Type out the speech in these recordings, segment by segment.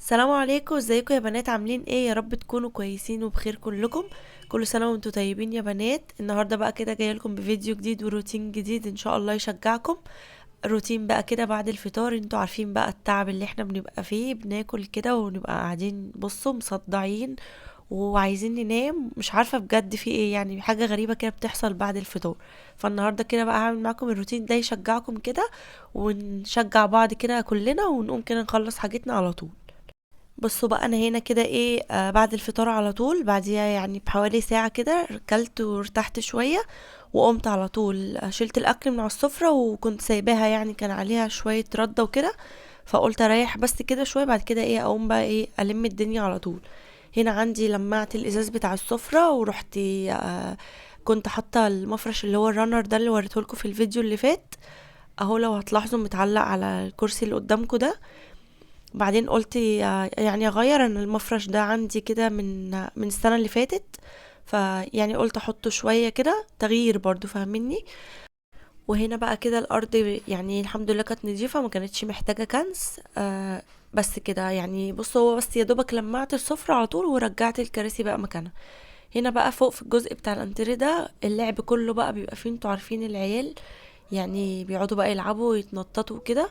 السلام عليكم، ازيكم يا بنات؟ عاملين ايه؟ يا رب تكونوا كويسين وبخير كلكم. كل سنة وانتم طيبين يا بنات. النهاردة بقى كده جايه لكم بفيديو جديد وروتين جديد ان شاء الله يشجعكم. روتين بقى كده بعد الفطار، انتوا عارفين بقى التعب اللي احنا بنبقى فيه، بناكل كده ونبقى قاعدين بصوا مصدعين وعايزين ننام، مش عارفة بجد في ايه، يعني حاجة غريبة كده بتحصل بعد الفطار. فالنهاردة كده بقى هعمل معاكم الروتين ده يشجعكم كده، ونشجع بعض كده كلنا ونقوم كده نخلص حاجتنا على طول. بصوا بقى انا هنا كده ايه، بعد الفطار على طول، بعديها يعني بحوالي ساعة كده اكلت وارتحت شوية، وقمت على طول شلت الاكل من على السفرة، وكنت سايباها يعني كان عليها شوية ردة وكده، فقلت اريح بس كده شوية، بعد كده ايه اقوم بقى ايه الم الدنيا على طول. هنا عندي لمعت الازاز بتاع السفرة ورحت كنت حاطة المفرش اللي هو الرانر ده اللي وريتهولكوا في الفيديو اللي فات، اهو لو هتلاحظوا متعلق على الكرسي اللي قدامكوا ده. بعدين قلت يعني اغير، ان المفرش ده عندي كده من السنة اللي فاتت، فيعني قلت احطه شوية كده تغيير برضو، فاهميني؟ وهنا بقى كده الارض يعني الحمد لله كانت نظيفة، ما كانتش محتاجة كنس. بس كده يعني بص، هو بس يا دوبك لمعت السفرة على طول ورجعت الكراسي بقى مكانها. هنا بقى فوق في الجزء بتاع الانتريه ده اللعب كله بقى بيبقى فيه، انتوا عارفين العيال يعني بيقعدوا بقى يلعبوا ويتنططوا كده.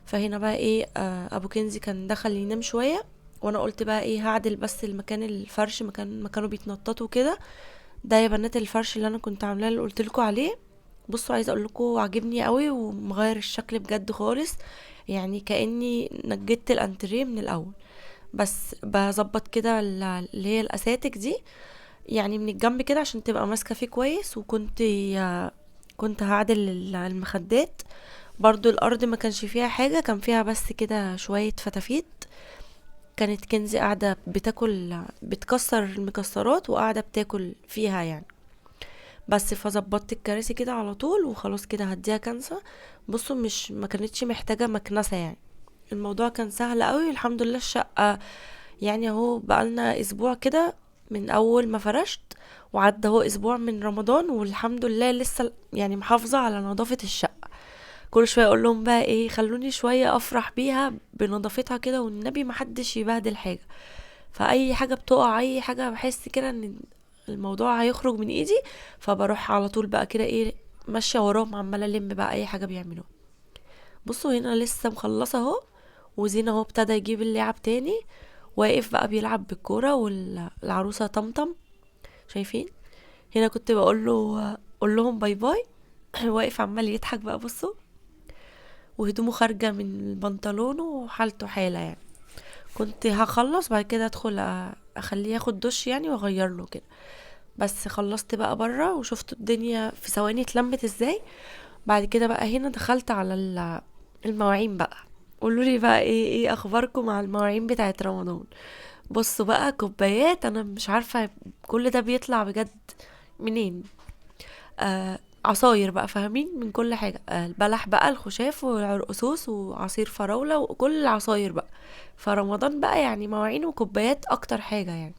فهنا بقى ايه، ابو كنزي كان دخل ينام شويه، وانا قلت بقى ايه هعدل بس المكان، الفرش مكان ما كانوا بيتنططوا كده. ده يا بنات الفرش اللي انا كنت عاملاه اللي قلت لكم عليه. بصوا عايزه اقول لكم عاجبني قوي ومغير الشكل بجد خالص، يعني كاني نجدت الانتريه من الاول. بس بظبط كده اللي هي الاساتك دي، يعني من الجنب كده عشان تبقى ماسكه فيه كويس. وكنت كنت هعدل المخدات برضو. الارض ما كانش فيها حاجه، كان فيها بس كده شويه فتافيت. كانت كنزي قاعده بتاكل بتكسر المكسرات وقاعده بتاكل فيها يعني. بس فظبطت الكراسي كده على طول وخلاص كده هديها كنسه. بصوا مش ما كانتش محتاجه مكنسه يعني، الموضوع كان سهل قوي الحمد لله. الشقه يعني اهو بقالنا اسبوع كده من اول ما فرشت، وعدى اهو اسبوع من رمضان، والحمد لله لسه يعني محافظة على نظافة الشقة. كل شوية اقول لهم بقى ايه خلوني شوية افرح بيها بنظافتها كده، والنبي محدش يبهدل حاجة. فاي حاجة بتقع، اي حاجة بحس كده ان الموضوع هيخرج من ايدي، فبروح على طول بقى كده ايه ماشية وراهم عمالة الم بقى اي حاجة بيعملوها. بصوا هنا لسه مخلصة اهو، وزينة اهو ابتدى يجيب اللعب تاني، واقف بقى بيلعب بالكورة والعروسة طمطم، شايفين؟ هنا كنت بقول له قول لهم باي باي واقف عمال يضحك بقى بصوا، وهدومه خارجة من بنطلونه وحالته حالة يعني. كنت هخلص بعد كده ادخل اخليه ياخد دش يعني واغير له كده. بس خلصت بقى بره وشفت الدنيا في ثواني اتلمت ازاي. بعد كده بقى هنا دخلت على المواعين بقى. قولوا لي بقى ايه اخباركم مع المواعين بتاعت رمضان؟ بصوا بقى كوبايات، انا مش عارفة كل ده بيطلع بجد منين. عصاير بقى فاهمين من كل حاجة، البلح بقى الخشاف والعرقسوس وعصير فراولة وكل العصاير بقى. فرمضان بقى يعني مواعين وكوبايات اكتر حاجة يعني.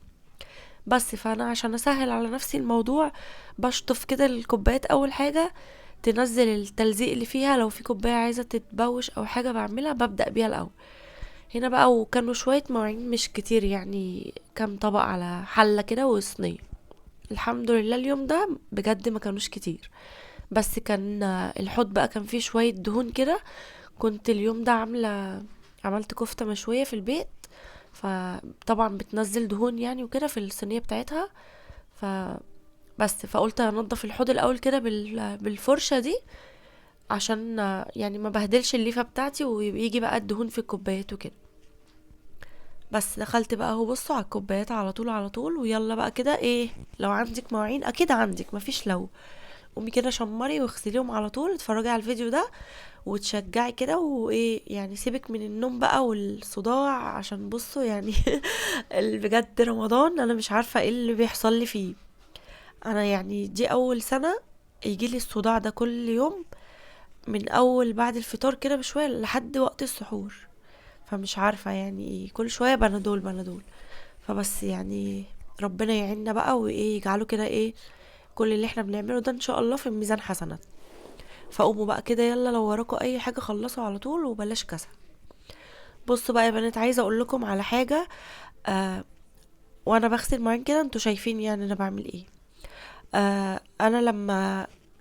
بس فانا عشان اسهل على نفسي الموضوع بشطف كده الكوبايات اول حاجة، تنزل التلزيق اللي فيها، لو في كوباية عايزة تتبوش او حاجة بعملها ببدأ بيها الاول. هنا بقى وكانوا شوية مواعين مش كتير، يعني كام طبق على حلة كده وصينية. الحمد لله اليوم ده بجد ما كانوش كتير، بس كان الحوض بقى كان فيه شوية دهون كده. كنت اليوم ده عملت كفتة مشوية في البيت، فطبعا بتنزل دهون يعني وكده في الصينية بتاعتها. ف بس فقلت انضف الحوض الاول كده بالفرشة دي، عشان يعني ما بهدلش الليفة بتاعتي ويجي بقى الدهون في الكوبايات وكده. بس دخلت بقى اهو بصوا على الكوبايات على طول على طول، ويلا بقى كده ايه، لو عندك مواعين اكيد عندك، مفيش لو. قومي كده شمري واغسليهم على طول، اتفرجي على الفيديو ده وتشجعي كده وايه، يعني سيبك من النوم بقى والصداع، عشان بصوا يعني بجد رمضان انا مش عارفة ايه اللي بيحصل لي فيه. انا يعني دي اول سنة يجيلي الصداع ده كل يوم، من اول بعد الفطار كده بشوية لحد وقت السحور. فمش عارفة يعني كل شوية بنادول بنادول. فبس يعني ربنا يعيننا بقى وايه يجعله كده ايه، كل اللي احنا بنعمله ده ان شاء الله في ميزان حسنات. فقوموا بقى كده يلا، لو وراكوا اي حاجة خلصوا على طول وبلاش كسل. بصوا بقى يا بنات، عايزه اقول لكم على حاجه. آه وانا بغسل مواعين كده انتوا شايفين يعني انا بعمل ايه. انا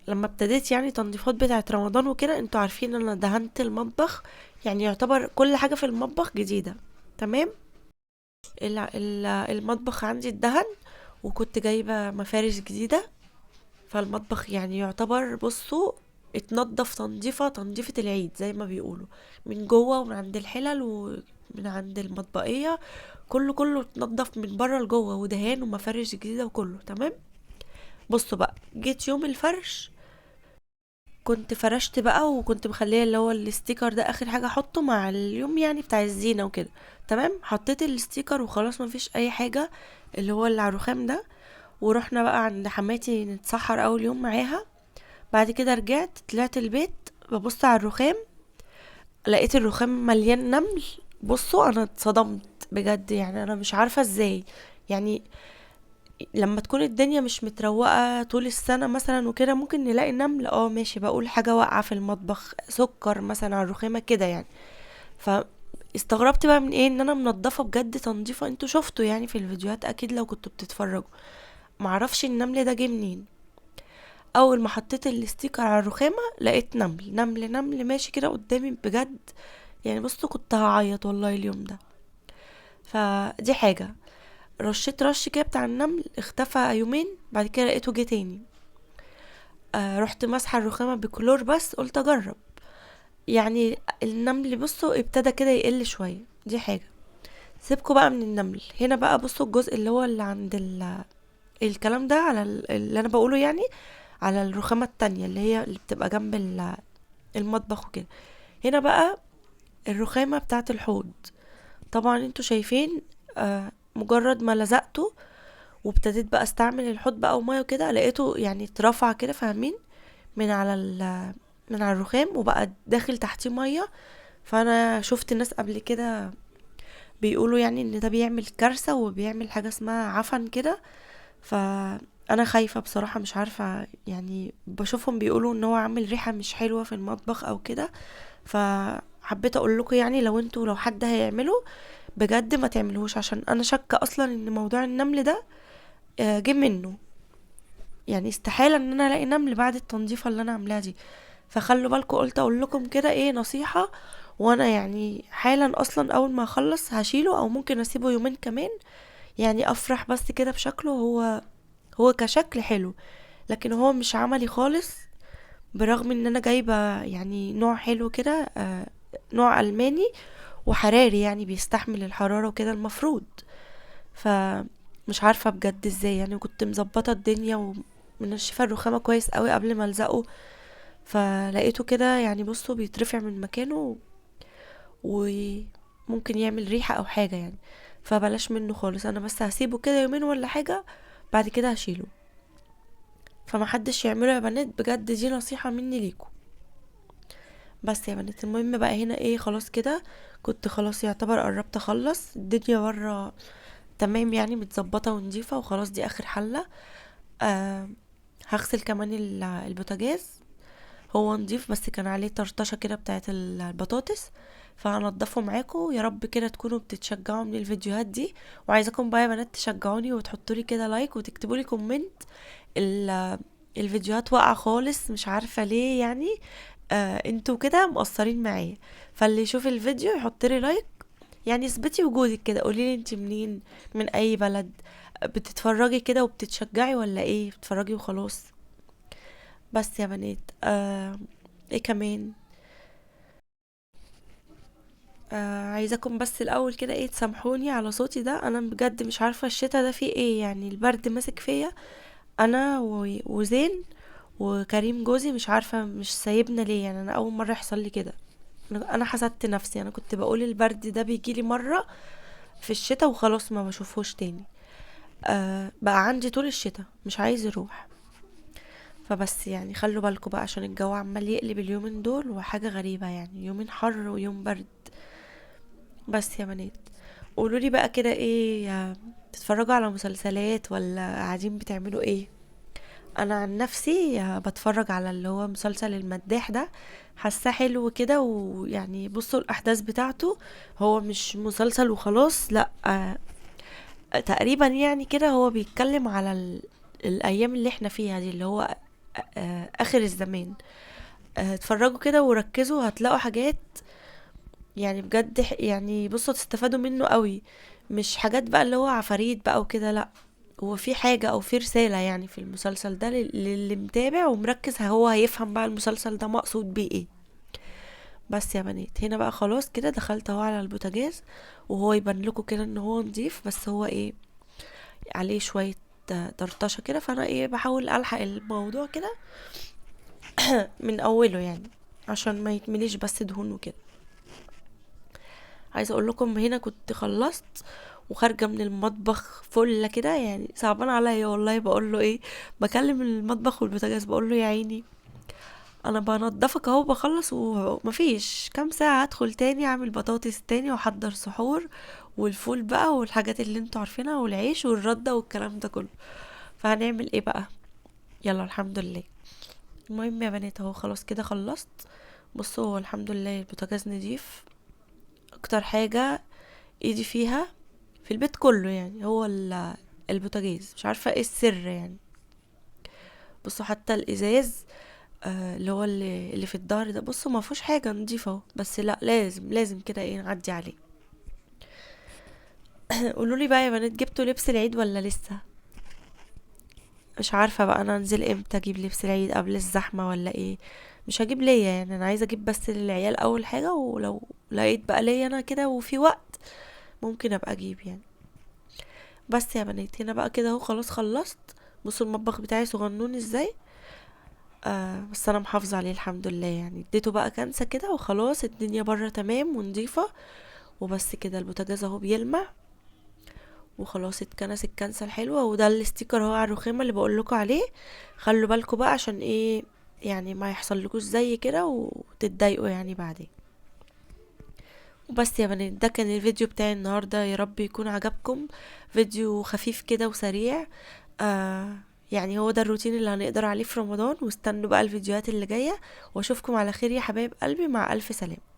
لما ابتديت يعني تنظيفات بتاعه رمضان وكده، انتوا عارفين انا دهنت المطبخ، يعني يعتبر كل حاجه في المطبخ جديده. تمام. المطبخ عندي اتدهن، وكنت جايبه مفارش جديده. فالمطبخ يعني يعتبر بصوا اتنضف تنظيفة العيد زي ما بيقولوا، من جوه ومن عند الحلل ومن عند المطبقية. كله اتنضف من بره لجوه، ودهان ومفارش جديدة وكله تمام. بصوا بقى، جيت يوم الفرش، كنت فرشت بقى وكنت مخليه اللي هو الستيكر ده اخر حاجة احطه مع اليوم يعني بتاع الزينة وكده. تمام، حطيت الستيكر وخلاص مفيش اي حاجة، اللي على الرخام ده. ورحنا بقى عند حماتي نتسحر اول يوم معاها. بعد كده رجعت طلعت البيت، ببص على الرخام، لقيت الرخام مليان نمل. بصوا انا اتصدمت بجد، يعني انا مش عارفة ازاي. يعني لما تكون الدنيا مش متروقة طول السنة مثلا وكده ممكن نلاقي نمل، ماشي، بقول حاجة واقعة في المطبخ، سكر مثلا على الرخامة كده يعني. فاستغربت بقى من ايه، ان انا منضفة بجد تنظيفة، انتوا شفتوا يعني في الفيديوهات اكيد لو كنتوا بتتفرجوا. معرفش النمل ده جه منين. اول ما حطيت الستيكر على الرخامة لقيت نمل نمل نمل ماشي كده قدامي بجد. يعني بصوا كنت هعيط والله اليوم ده. فدي حاجة. رشيت رش كده بتاع النمل، اختفى يومين، بعد كده لقيته جه تاني. رحت مسحة الرخامة بكلور، بس قلت اجرب. يعني النمل بصوا ابتدى كده يقل شوية، دي حاجة. سيبكوا بقى من النمل هنا بقى، بصوا الجزء اللي عند الكلام ده على اللي انا بقوله يعني، على الرخامة التانية اللي بتبقى جنب المطبخ وكده. هنا بقى الرخامة بتاعة الحوض. طبعا انتوا شايفين، مجرد ما لزقته وابتديت بقى استعمل الحوض بقى وميه وكده، لقيته يعني اترفع كده، فاهمين، من على من على الرخام، وبقى داخل تحتيه ميه. فانا شفت ناس قبل كده بيقولوا يعني ان ده بيعمل كارثة وبيعمل حاجة اسمها عفن كده. فانا خايفة بصراحة، مش عارفة يعني، بشوفهم بيقولوا ان هو عامل ريحة مش حلوة في المطبخ او كده. فحبيت اقول لكم يعني لو حد هيعمله بجد ما تعملوش، عشان انا شاكه اصلا ان موضوع النمل ده جه منه. يعني استحاله ان انا الاقي نمل بعد التنظيفه اللي انا عاملاها دي. فخلوا بالكم، قلت اقول لكم كده ايه نصيحه. وانا يعني حالا اصلا اول ما اخلص هشيله، او ممكن اسيبه يومين كمان، يعني افرح بس كده بشكله. هو كشكل حلو، لكن هو مش عملي خالص. برغم ان انا جايبه يعني نوع حلو كده، نوع الماني وحراري، يعني بيستحمل الحرارة وكده المفروض. فمش عارفة بجد ازاي، يعني كنت مظبطة الدنيا ومنشفة الرخامة كويس قوي قبل ما الزقه. فلقيته كده يعني بصوا بيترفع من مكانه، وممكن يعمل ريحة او حاجة يعني. فبلاش منه خالص، انا بس هسيبه كده يومين ولا حاجة، بعد كده هشيله. فمحدش يعمله يا بنات بجد، دي نصيحة مني ليكم. بس يا بنات، المهم بقى هنا ايه، خلاص كده كنت خلاص يعتبر قربت اخلص الدنيا بره. تمام يعني متظبطه ونضيفه وخلاص، دي اخر حله. آه هغسل كمان البوتاجاز. هو نضيف بس كان عليه طرطشه كده بتاعت البطاطس. فهنضفه معاكم، يا رب كده تكونوا بتتشجعوا من الفيديوهات دي. وعايزاكم بقى يا بنات تشجعوني وتحطوا لي كده لايك وتكتبوا لي كومنت. الفيديوهات واقعه خالص، مش عارفه ليه يعني. انتوا كده مقصرين معايا. فاللي يشوف الفيديو يحط لي لايك، يعني اثبتي وجودك كده، قولي لي انت منين، من اي بلد، بتتفرجي كده وبتتشجعي ولا ايه، بتتفرجي وخلاص. بس يا بنات، ايه كمان. عايزاكم بس الاول كده ايه تسامحوني على صوتي ده، انا بجد مش عارفه الشتا ده فيه ايه، يعني البرد ماسك فيا. انا وزين وكريم جوزي، مش عارفه مش سايبنا ليه، يعني انا اول مره يحصل لي كده. انا حسدت نفسي، انا كنت بقول البرد ده بيجيلي مره في الشتاء وخلاص ما بشوفهوش تاني. بقى عندي طول الشتاء مش عايز يروح. فبس يعني خلوا بالكم بقى، عشان الجو عمال يقلب اليومين دول وحاجة غريبة، يعني يومين حر ويوم برد. بس يا بنات، قولولي بقى كده ايه، تتفرجوا على مسلسلات ولا قاعدين بتعملوا ايه؟ انا عن نفسي بتفرج على اللي هو مسلسل المداح ده، حاساه حلو كده. ويعني بصوا الاحداث بتاعته، هو مش مسلسل وخلاص، لا تقريبا يعني كده هو بيتكلم على الايام اللي احنا فيها دي، اللي هو اخر الزمان. اتفرجوا كده وركزوا هتلاقوا حاجات يعني بجد يعني بصوا تستفادوا منه قوي. مش حاجات بقى اللي هو عفاريت بقى وكده، لا، هو في حاجة او في رسالة يعني في المسلسل ده للي متابع ومركز، هو هيفهم بقى المسلسل ده مقصود بيه ايه. بس يا بنات هنا بقى خلاص كده دخلت اهو على البوتاجاز، وهو يبان لكم كده ان هو نضيف، بس هو ايه، عليه شوية طرطشة كده. فانا ايه بحاول الحق الموضوع كده من اوله يعني، عشان ما يتمليش بس دهون وكده. عايزه اقول لكم هنا كنت خلصت وخارجه من المطبخ فله كده، يعني صعبان عليا والله. بقول له ايه، بكلم المطبخ والبوتاجاز بقول له يا عيني انا بنضفك اهو بخلص، ومفيش كام ساعه هدخل تاني اعمل بطاطس تاني واحضر سحور والفول بقى والحاجات اللي انتوا عارفينها والعيش والرده والكلام ده كله. فهنعمل ايه بقى؟ يلا الحمد لله. المهم يا بنات اهو خلاص كده خلصت. بصوا هو الحمد لله البوتاجاز نضيف. اكتر حاجه ايدي فيها في البيت كله يعني هو البوتاجاز، مش عارفه ايه السر يعني. بصوا حتى الازاز اللي هو اللي في الظهر ده، بصوا ما فيهوش حاجه نضيفه اهو، بس لا لازم كده ايه نعدي عليه. قولوا لي بقى يا بنات، جبتوا لبس العيد ولا لسه؟ مش عارفه بقى انا انزل امتى اجيب لبس العيد، قبل الزحمه ولا ايه؟ مش هجيب ليا يعني، انا عايزه اجيب بس للعيال اول حاجه، ولو لقيت بقى ليا انا كده وفي وقت ممكن ابقى اجيب يعني. بس يا بنات هنا بقى كده اهو خلاص خلصت. بصوا المطبخ بتاعي صغنون ازاي، بس انا محافظة عليه الحمد لله يعني. اديته بقى كنسة كده وخلاص، الدنيا بره تمام ونضيفة. وبس كده البوتاجاز اهو بيلمع وخلاص اتكنس الكنسة الحلوة. وده الاستيكر اهو على الرخامة اللي بقولكوا عليه. خلوا بالكوا بقى عشان ايه يعني ما يحصلكوش زي كده وتتضايقوا يعني بعدين. وبس يا بنات ده كان الفيديو بتاعي النهاردة، يا رب يكون عجبكم. فيديو خفيف كده وسريع. آه يعني هو ده الروتين اللي هنقدر عليه في رمضان، واستنوا بقى الفيديوهات اللي جاية. واشوفكم على خير يا حبايب قلبي، مع ألف سلامة.